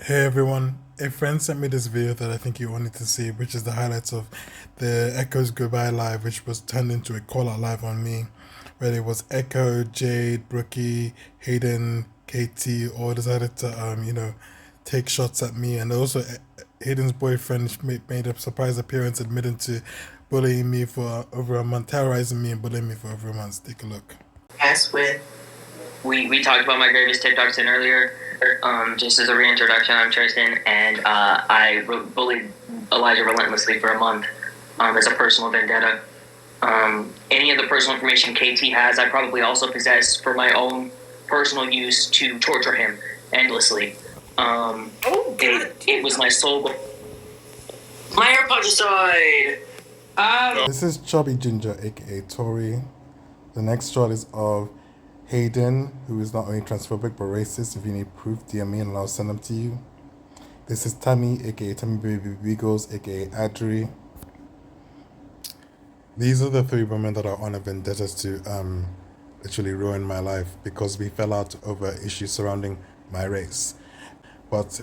Hey everyone, a friend sent me this video that I think you wanted to see, which is the highlights of the Echo's Goodbye Live, which was turned into a call out live on me, where it was Echo, Jade, Brookie, Hayden, Kaytee, all decided to, take shots at me. And also, Hayden's boyfriend made a surprise appearance admitting to bullying me for over a month, terrorizing me and bullying me for over a month. Take a look. Yes, we talked about my greatest TikToks in earlier. Just as a reintroduction, I'm Tristan, and I bullied Elijah relentlessly for a month as a personal vendetta. Any of the personal information KT has, I probably also possess for my own personal use to torture him endlessly. It was my sole goal. My AirPods aside. This is Chubby Ginger, aka Tori. The next shot is of Hayden, who is not only transphobic but racist. If you need proof, DM me and I'll send them to you. This is Tammy, aka Tammy Baby Beagles, aka Adri. These are the three women that are on a vendetta to literally ruin my life because we fell out over issues surrounding my race. But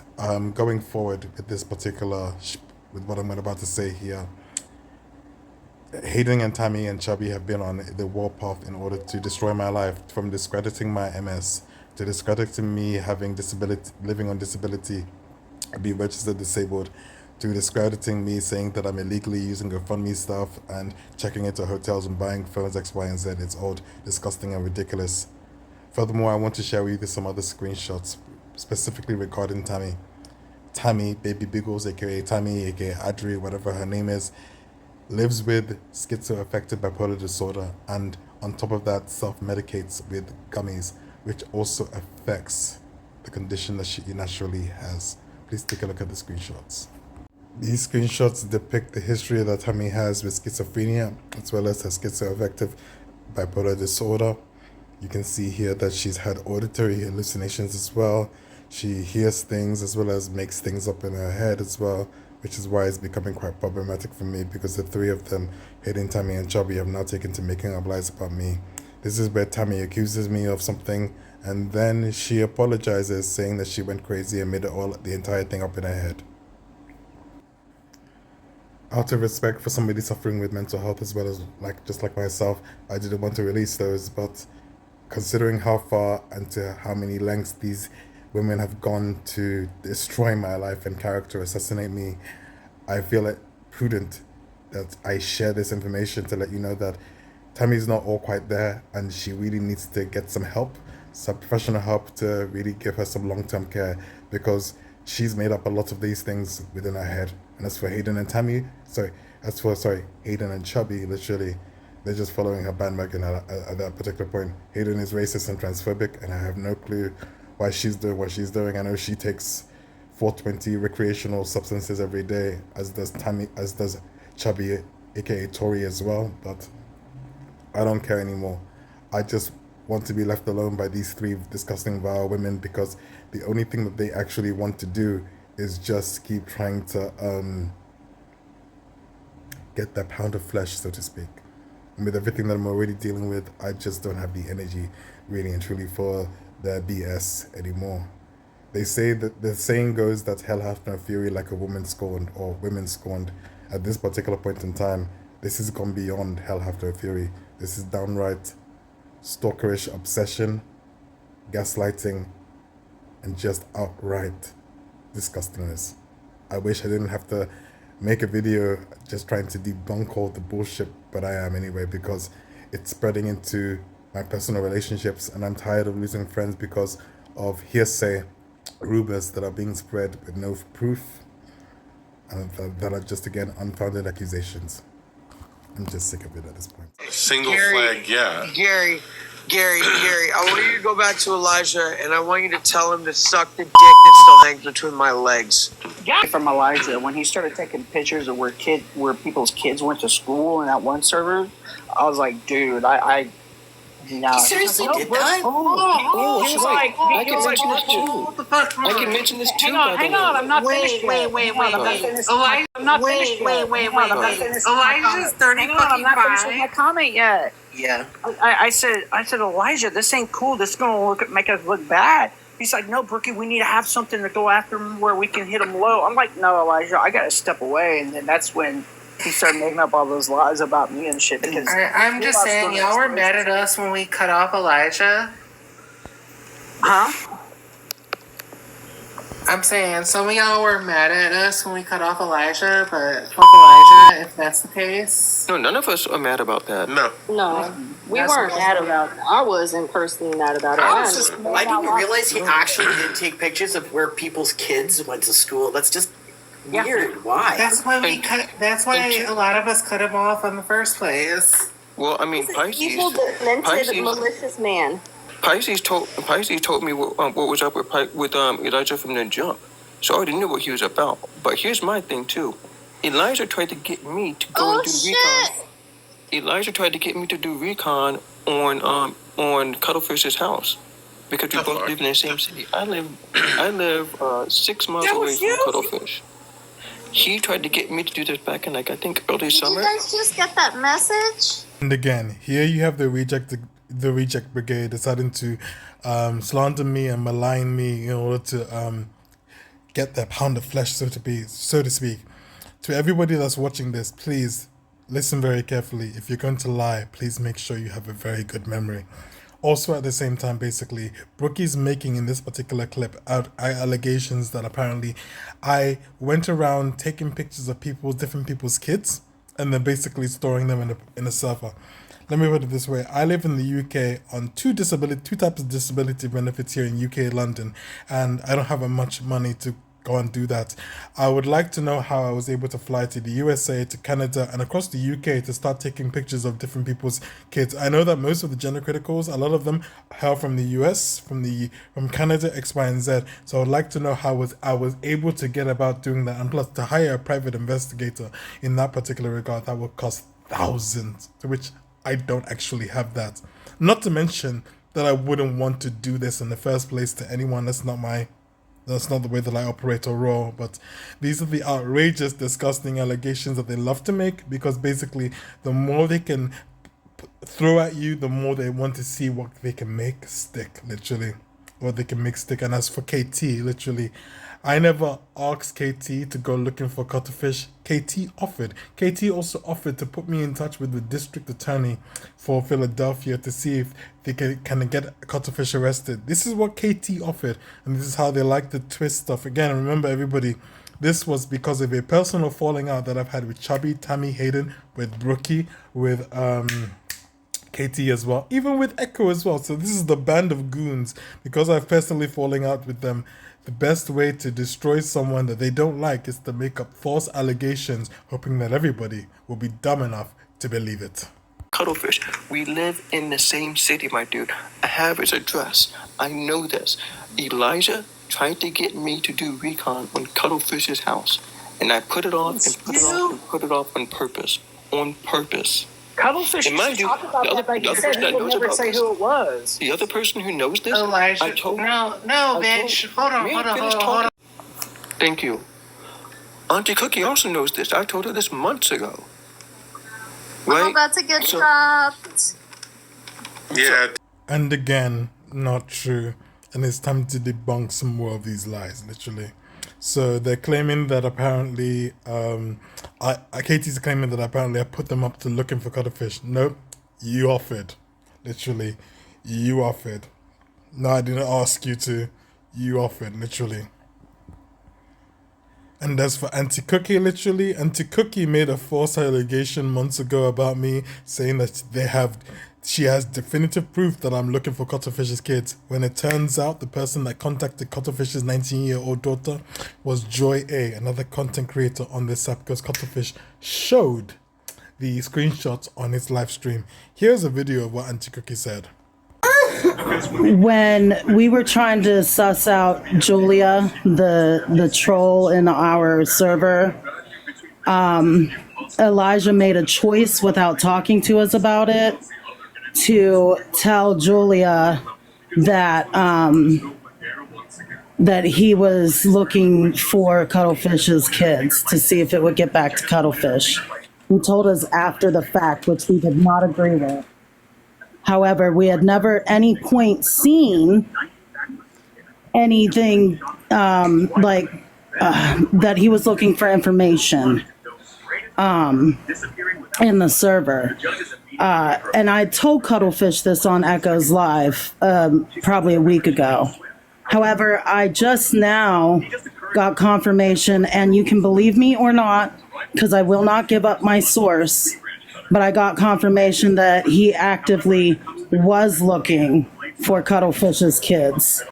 going forward with this particular, with what I'm about to say here, Hayden and Tammy and Chubby have been on the warpath in order to destroy my life, from discrediting my MS to discrediting me having disability, living on disability, be registered disabled, to discrediting me saying that I'm illegally using GoFundMe stuff and checking into hotels and buying phones X, Y, and Z. It's all disgusting and ridiculous. Furthermore, I want to share with you some other screenshots, specifically regarding Tammy. Tammy, Baby Biggles, aka Tammy, aka Adri, whatever her name is, lives with schizoaffective bipolar disorder, and on top of that self-medicates with gummies, which also affects the condition that she naturally has. Please take a look at the screenshots. These screenshots depict the history that Tammy has with schizophrenia, as well as her schizoaffective bipolar disorder. You can see here that she's had auditory hallucinations as well. She hears things as well as makes things up in her head as well, which is why it's becoming quite problematic for me, because the three of them, Hayden, Tammy, and Chubby, have now taken to making up lies about me. This is where Tammy accuses me of something, and then she apologizes, saying that she went crazy and made the entire thing up in her head. Out of respect for somebody suffering with mental health as well as just like myself, I didn't want to release those, but considering how far and to how many lengths these women have gone to destroy my life and character, assassinate me, I feel it prudent that I share this information to let you know that Tammy's not all quite there, and she really needs to get some help, some professional help, to really give her some long-term care, because she's made up a lot of these things within her head. And as for Hayden and Hayden and Chubby, literally, they're just following her bandwagon at that particular point. Hayden is racist and transphobic, and I have no clue why she's doing what she's doing. I know she takes 420 recreational substances every day, as does Tammy, as does Chubby, aka Tori, as well. But I don't care anymore. I just want to be left alone by these three disgusting, vile women, because the only thing that they actually want to do is just keep trying to get that pound of flesh, so to speak. And with everything that I'm already dealing with, I just don't have the energy, really and truly, for the BS anymore. They say that the saying goes that hell hath no fury like a woman scorned, or women scorned. At this particular point in time, this has gone beyond hell hath no fury. This is downright stalkerish obsession, gaslighting, and just outright disgustingness. I wish I didn't have to make a video just trying to debunk all the bullshit, but I am anyway, because it's spreading into my personal relationships, and I'm tired of losing friends because of hearsay rumors that are being spread with no proof, and that are just, again, unfounded accusations. I'm just sick of it at this point. Single flag, yeah. Gary, I want you to go back to Elijah, and I want you to tell him to suck the dick that still hangs between my legs. From Elijah, when he started taking pictures of where people's kids went to school in that one server, I was like, dude, I no. He seriously did that? He was like, I can mention this too. What the fuck? I can mention this too. Hang on, I'm not finished yet. I'm not finished yet. Elijah's 30 I'm not finished with my comment yet. Yeah. I said, Elijah, this ain't cool. This is gonna make us look bad. He's like, no, Brookie, we need to have something to go after him where we can hit him low. I'm like, no, Elijah, I got to step away. And then that's when he started making up all those lies about me and shit. Because I'm just saying, y'all were mad at us when we cut off Elijah. Huh? I'm saying some of y'all were mad at us when we cut off Elijah, but fuck Elijah if that's the case. No, none of us are mad about that. No, we weren't mad about it. I wasn't personally mad about it. I didn't realize he actually did take pictures of where people's kids went to school. That's just weird. Why? That's why a lot of us cut him off in the first place. Well, I mean, He's an evil, demented, malicious man. Pisces told me what was up with Elijah from the jump, so I already knew what he was about. But here's my thing too: Elijah tried to get me to go and do recon. Elijah tried to get me to do recon on Cuttlefish's house because we both live in the same city. I live 6 miles away from Cuttlefish. He tried to get me to do this back in I think early summer. Did you guys just get that message? And again, here you have the reject brigade deciding to slander me and malign me in order to get their pound of flesh, so to speak. To everybody that's watching this, please listen very carefully. If you're going to lie, please make sure you have a very good memory. Also, at the same time, basically, Brookie's making in this particular clip allegations that apparently I went around taking pictures of different people's kids, and then basically storing them in a server. Let me put it this way. I live in the UK on two types of disability benefits here in UK, London, and I don't have much money to go and do that. I would like to know how I was able to fly to the USA, to Canada, and across the UK to start taking pictures of different people's kids. I know that most of the gender criticals, a lot of them hail from the US, from Canada, X, Y, and Z. So I would like to know how I was able to get about doing that, and plus to hire a private investigator in that particular regard. That would cost thousands, to which I don't actually have that. Not to mention that I wouldn't want to do this in the first place to anyone. That's not the way that I operate or roll. But these are the outrageous, disgusting allegations that they love to make, because basically the more they can throw at you, the more they want to see what they can make stick, literally. What they can make stick. And as for kaytee, literally, I never asked kaytee to go looking for cuttlefish. Kaytee offered. Kaytee also offered to put me in touch with the district attorney for Philadelphia to see if they can get cuttlefish arrested. This is what kaytee offered, and this is how they like to twist stuff. Again, remember everybody, this was because of a personal falling out that I've had with Chubby, Tammy, Hayden, with Brookie, with kaytee as well, even with Echo as well. So this is the band of goons. Because I've personally falling out with them, the best way to destroy someone that they don't like is to make up false allegations, hoping that everybody will be dumb enough to believe it. Cuttlefish, we live in the same city, my dude. I have his address. I know this. Elijah tried to get me to do recon on Cuttlefish's house, and I put it on and put it off on purpose. On purpose. Cuttlefish used to talk about that, like you said, he would never say who it was. The other person who knows this, Elijah, I told bitch. Hold on. Thank you. Auntie Cookie also knows this. I told her this months ago. Right? I'm about to get trapped. yeah. And again, not true. And it's time to debunk some more of these lies, literally. So they're claiming that apparently, Katie's claiming that apparently I put them up to looking for cuttlefish. Nope, you offered. Literally, you offered. No, I didn't ask you to. You offered, literally. And as for Auntie Cookie, literally, Auntie Cookie made a false allegation months ago about me, saying that she has definitive proof that I'm looking for Cuttlefish's kids. When it turns out the person that contacted Cuttlefish's 19-year-old daughter was Joy A, another content creator on this app, because Cuttlefish showed the screenshots on his live stream. Here's a video of what Auntie Cookie said. When we were trying to suss out Julia, the troll in our server, Elijah made a choice without talking to us about it to tell Julia that that he was looking for Cuttlefish's kids to see if it would get back to Cuttlefish. He told us after the fact, which we did not agree with. However, we had never at any point seen anything like that he was looking for information in the server. And I told Cuttlefish this on Echoes Live probably a week ago. However, I just now got confirmation, and you can believe me or not, because I will not give up my source, but I got confirmation that he actively was looking for Cuttlefish's kids.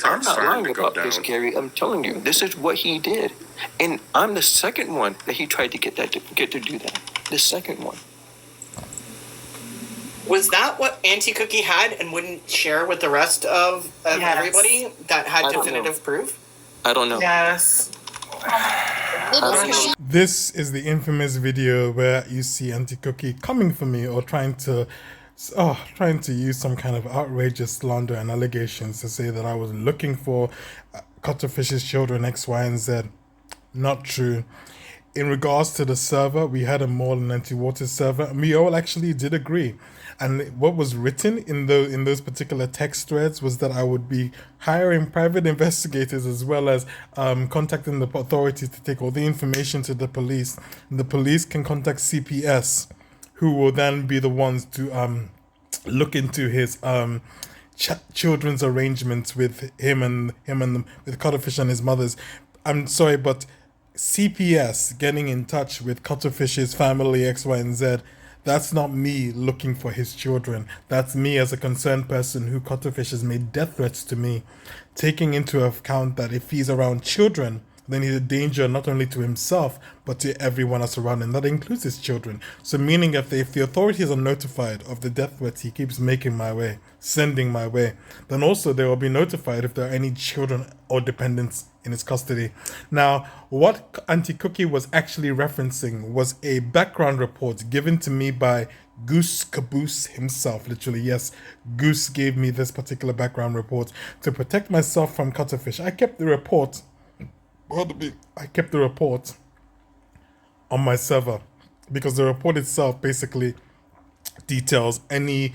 I'm not lying about this, Gary. I'm telling you, this is what he did, and I'm the second one that he tried to get to do that. The second one. Was that what Auntie Cookie had and wouldn't share with the rest of everybody that had definitive proof? I don't know. Yes. This is the infamous video where you see Auntie Cookie coming for me or trying to use some kind of outrageous slander and allegations to say that I was looking for Cuttlefish's children X, Y, and Z. Not true. In regards to the server, we had a Mall and Auntie Water's server, and we all actually did agree. And what was written in those particular text threads was that I would be hiring private investigators as well as contacting the authorities to take all the information to the police. And the police can contact CPS, who will then be the ones to look into his children's arrangements with him and with Cuttlefish and his mother's. I'm sorry, but CPS getting in touch with Cuttlefish's family X, Y, and Z. That's not me looking for his children. That's me as a concerned person who Cuttlefish has made death threats to me, taking into account that if he's around children, then he's a danger not only to himself, but to everyone else around him. That includes his children. So meaning if the authorities are notified of the death threats he keeps making my way, sending my way, then also they will be notified if there are any children or dependents in his custody. Now, what Auntie Cookie was actually referencing was a background report given to me by Goose Caboose himself. Literally, yes, Goose gave me this particular background report to protect myself from Cuttlefish. I kept the report on my server because the report itself basically details any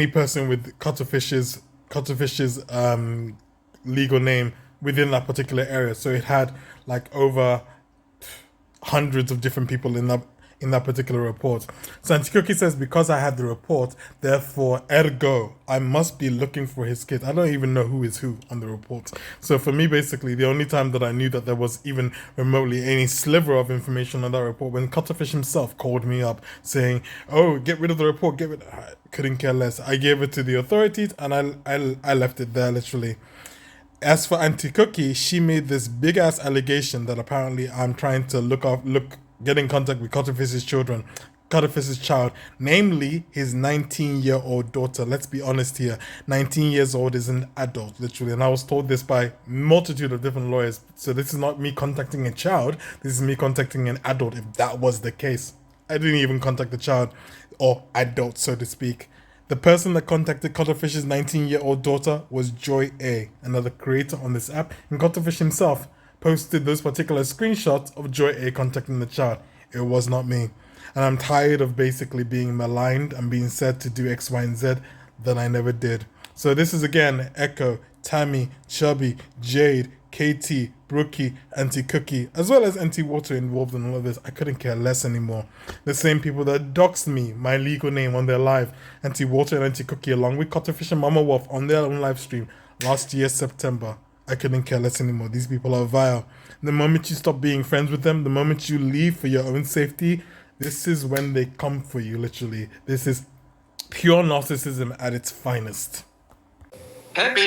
person with Cuttlefish's legal name within that particular area. So it had like over hundreds of different people in that particular report. So Auntie Cookie says, because I had the report, therefore, ergo, I must be looking for his kids. I don't even know who is who on the report. So for me, basically, the only time that I knew that there was even remotely any sliver of information on that report, when Cuttlefish himself called me up saying, oh, get rid of the report, I couldn't care less. I gave it to the authorities and I left it there, literally. As for Auntie Cookie, she made this big ass allegation that apparently I'm trying to get in contact with Cuttlefish's child, namely his 19-year-old daughter. Let's be honest here, 19 years old is an adult, literally, and I was told this by multitude of different lawyers. So this is not me contacting a child, this is me contacting an adult, if that was the case. I didn't even contact the child, or adult, so to speak. The person that contacted Cuttlefish's 19-year-old daughter was Joy A, another creator on this app, and Cuttlefish himself posted those particular screenshots of Joy A contacting the child. It was not me. And I'm tired of basically being maligned and being said to do X, Y, and Z that I never did. So this is again Echo, Tammy, Chubby, Jade, Kaytee, Brookie, Auntie Cookie, as well as Auntie Water involved in all of this. I couldn't care less anymore. The same people that doxed me, my legal name, on their live, Auntie Water and Auntie Cookie, along with Cuttlefish and Mama Wolf on their own live stream last year, September. I couldn't care less anymore. These people are vile. The moment you stop being friends with them, the moment you leave for your own safety, this is when they come for you, literally. This is pure narcissism at its finest. And all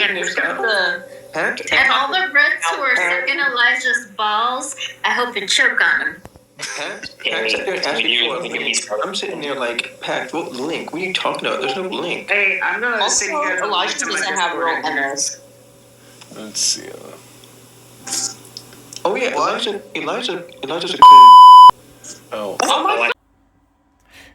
the Brits who are sucking Elijah's balls, I hope you choke on them. I'm sitting there like, Pat, what link? What are you talking about? There's no link. Hey, I'm gonna sit here. Elijah doesn't have real MS. Let's see. Oh yeah, Elijah's a Oh.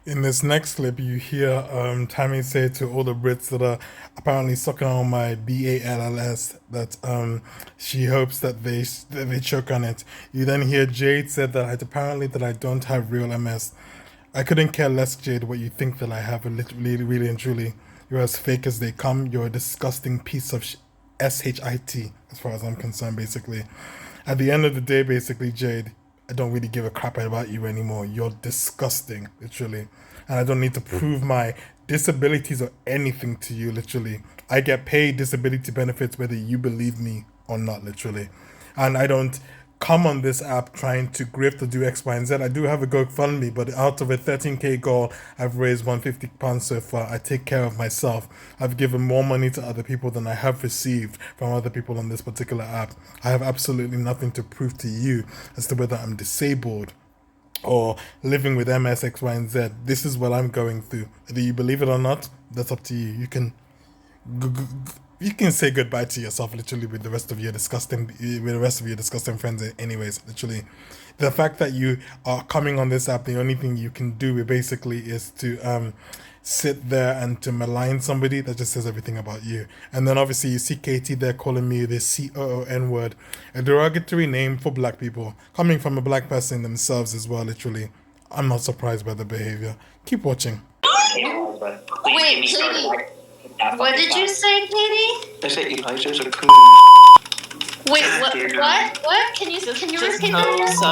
In this next clip, you hear Tammy say to all the Brits that are apparently sucking on my BALLS that she hopes that they choke on it. You then hear Jade said that I don't have real MS. I couldn't care less, Jade, what you think that I have. Literally, really and truly, you're as fake as they come. You're a disgusting piece of shit, as far as I'm concerned, basically. At the end of the day, basically, Jade, I don't really give a crap about you anymore. You're disgusting, literally. And I don't need to prove my disabilities or anything to you, literally. I get paid disability benefits whether you believe me or not, literally. And I don't come on this app trying to grift or do X, Y, and Z. I do have a GoFundMe, but out of a 13k goal, I've raised £150 so far. I take care of myself. I've given more money to other people than I have received from other people on this particular app. I have absolutely nothing to prove to you as to whether I'm disabled or living with MS, X, Y, and Z. This is what I'm going through. Whether you believe it or not, that's up to you. You can say goodbye to yourself, literally, with the rest of your disgusting friends. Anyways, literally, the fact that you are coming on this app, the only thing you can do basically is to sit there and to malign somebody. That just says everything about you. And then obviously you see Kaytee there calling me the COON word, a derogatory name for black people, coming from a black person themselves as well. Literally, I'm not surprised by the behavior. Keep watching. Wait, Katie. What did you say, Katie? I said Elijah's a coon. Wait, what? What? Can you repeat that? Elijah is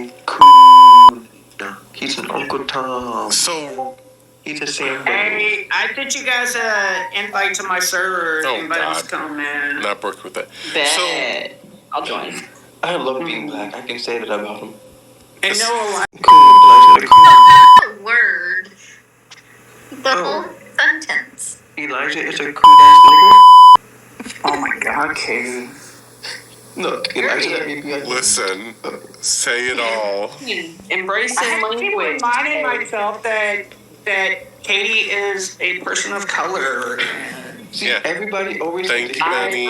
a coon. He's an Uncle Tom. So He's the same. Hey, I did you guys invite to my server. Invite us to come in. not booked with that. Bad. I'll join. I love being black. I can say that about him. And no, Coon. Elijah's a coon. Word. The whole sentence. Elijah is a cool ass nigga. oh my God, Katie. Look, Elijah let me be like. Listen, say it all. Embracing I have to keep language. reminding myself that Katie is a person of color. See, Yeah. everybody always. Thank you, Benny.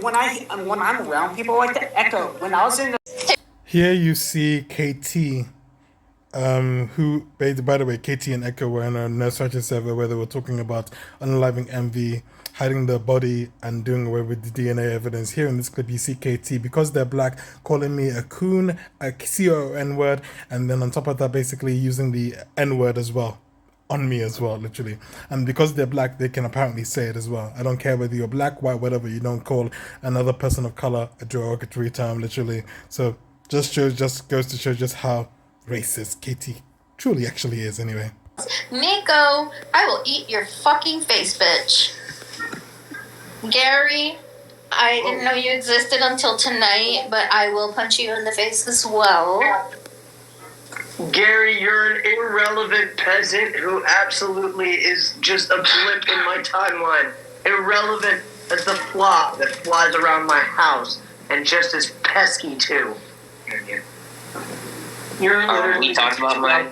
When I'm around people like that, echo. When I was in the Here you see kaytee, who, by the way, kaytee and Echo were in a no search server where they were talking about unaliving MV, hiding the body, and doing away with the DNA evidence. Here in this clip, you see kaytee, because they're black, calling me a coon, a CON word, and then on top of that, basically using the N word as well. On me as well, literally. And because they're black, they can apparently say it as well. I don't care whether you're black, white, whatever, you don't call another person of color a derogatory term, literally. So just goes to show just how racist kaytee truly actually is, anyway. Nico, I will eat your fucking face, bitch. Gary, I didn't know you existed until tonight, but I will punch you in the face as well. Gary, you're an irrelevant peasant who absolutely is just a blip in my timeline. Irrelevant as the fly that flies around my house, and just as pesky too. We talked about my